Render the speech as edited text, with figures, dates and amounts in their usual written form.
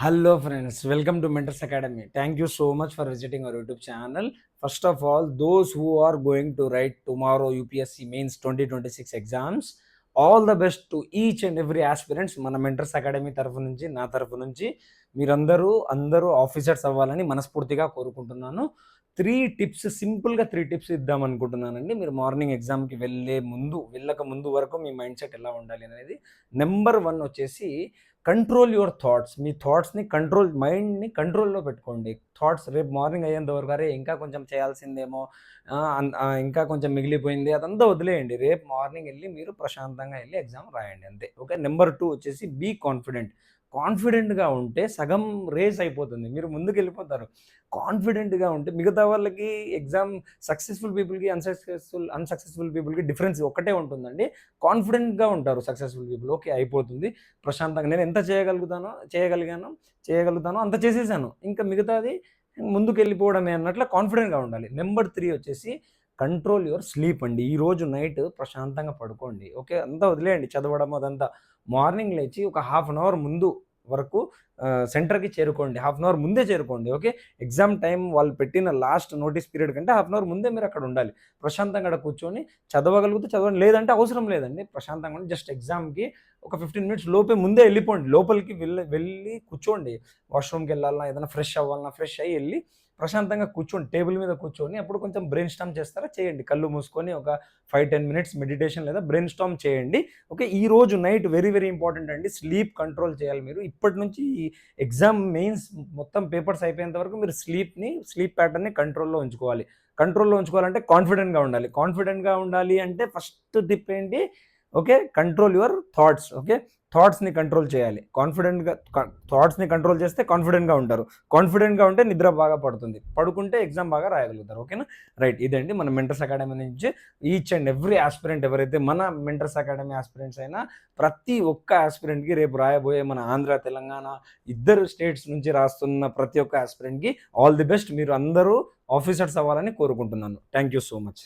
Hello friends, welcome to Mentors Academy. Thank you so much for visiting our YouTube channel. First of all, those who are going to write tomorrow UPSC Mains 2026 exams, all the best to each and every aspirants. మన mentors academy తరఫు నుంచి నా తరఫు నుంచి మీరందరూ officers అవ్వాలని మనస్ఫూర్తిగా కోరుకుంటున్నాను. సింపుల్గా త్రీ టిప్స్ ఇద్దాం అనుకుంటున్నానండి. మీరు మార్నింగ్ ఎగ్జామ్కి వెళ్ళక ముందు వరకు మీ మైండ్ సెట్ ఎలా ఉండాలి అనేది. నెంబర్ 1 వచ్చేసి కంట్రోల్ యువర్ థాట్స్. మీ థాట్స్ని మైండ్ని కంట్రోల్లో పెట్టుకోండి. థాట్స్ రేపు మార్నింగ్ అయ్యేంత వరకు అరే ఇంకా కొంచెం చేయాల్సిందేమో, ఇంకా కొంచెం మిగిలిపోయింది, అదంతా వదిలేయండి. రేపు మార్నింగ్ వెళ్ళి మీరు ప్రశాంతంగా వెళ్ళి ఎగ్జామ్ రాయండి, అంతే. ఓకే. నెంబర్ 2 వచ్చేసి బీ కాన్ఫిడెంట్గా ఉంటే సగం రేస్ అయిపోతుంది, మీరు ముందుకు వెళ్ళిపోతారు. కాన్ఫిడెంట్గా ఉంటే మిగతా వాళ్ళకి ఎగ్జామ్ సక్సెస్ఫుల్ పీపుల్కి అన్సక్సెస్ఫుల్ పీపుల్కి డిఫరెన్స్ ఒకటే ఉంటుందండి. కాన్ఫిడెంట్గా ఉంటారు సక్సెస్ఫుల్ పీపుల్. ఓకే, అయిపోతుంది ప్రశాంతంగా, నేను ఎంత చేయగలుగుతానో అంత చేసేసాను, ఇంకా మిగతాది ముందుకు వెళ్ళిపోవడమే అన్నట్లు కాన్ఫిడెంట్గా ఉండాలి. నెంబర్ 3 వచ్చేసి కంట్రోల్ యువర్ స్లీప్ అండి. ఈరోజు నైట్ ప్రశాంతంగా పడుకోండి. ఓకే, అంతా వదిలేయండి చదవడం అదంతా. మార్నింగ్ లేచి ఒక హాఫ్ అన్ అవర్ ముందు వరకు సెంటర్కి చేరుకోండి, హాఫ్ అన్ అవర్ ముందే చేరుకోండి. ఓకే, ఎగ్జామ్ టైం వాళ్ళు పెట్టిన లాస్ట్ నోటీస్ పీరియడ్ కంటే హాఫ్ అన్ అవర్ ముందే మీరు అక్కడ ఉండాలి. ప్రశాంతంగా అక్కడ కూర్చొని చదవగలిగితే చదవండి, లేదంటే అవసరం లేదండి. ప్రశాంతంగా జస్ట్ ఎగ్జామ్కి ఒక 15 మినిట్స్ లోపే ముందే వెళ్ళిపోండి, లోపలికి వెళ్ళి కూర్చోండి. వాష్రూమ్కి వెళ్ళాలన్నా ఏదైనా ఫ్రెష్ అవ్వాలన్నా ఫ్రెష్ అయ్యి వెళ్ళి ప్రశాంతంగా కూర్చోండి, టేబుల్ మీద కూర్చొని. అప్పుడు కొంచెం బ్రెయిన్ స్టామ్ చేస్తారా, చేయండి. కళ్ళు మూసుకొని ఒక 5-10 మినిట్స్ మెడిటేషన్ లేదా బ్రెయిన్ స్టామ్ చేయండి. ఓకే, ఈ రోజు నైట్ వెరీ వెరీ ఇంపార్టెంట్ అండి. స్లీప్ కంట్రోల్ చేయాలి మీరు. ఇప్పటి నుంచి ఈ ఎగ్జామ్ మెయిన్స్ మొత్తం పేపర్స్ అయిపోయేంత వరకు మీరు స్లీప్ ప్యాటర్న్ని కంట్రోల్లో ఉంచుకోవాలంటే కాన్ఫిడెంట్గా ఉండాలి అంటే ఫస్ట్ టిప్ ఏంటి? Okay, control your thoughts. Okay, థాట్స్ని కంట్రోల్ చేయాలి. థాట్స్ని కంట్రోల్ చేస్తే కాన్ఫిడెంట్గా ఉంటారు. కాన్ఫిడెంట్గా ఉంటే నిద్ర బాగా పడుకుంటే ఎగ్జామ్ బాగా రాయగలుగుతారు. ఓకేనా? రైట్, ఇదండి మన మెంటర్స్ అకాడమీ నుంచి ఈచ్ అండ్ ఎవ్రీ ఆస్పిరెంట్ ఎవరైతే మన మెంటర్స్ అకాడమీ ఆస్పిరెంట్స్ అయినా, ప్రతి ఒక్క ఆస్పిరెంట్కి రేపు రాయబోయే మన ఆంధ్ర తెలంగాణ ఇద్దరు స్టేట్స్ నుంచి రాస్తున్న ప్రతి ఒక్క ఆస్పిరెంట్కి ఆల్ ది బెస్ట్. మీరు అందరూ ఆఫీసర్స్ అవ్వాలని కోరుకుంటున్నాను. Thank you so much.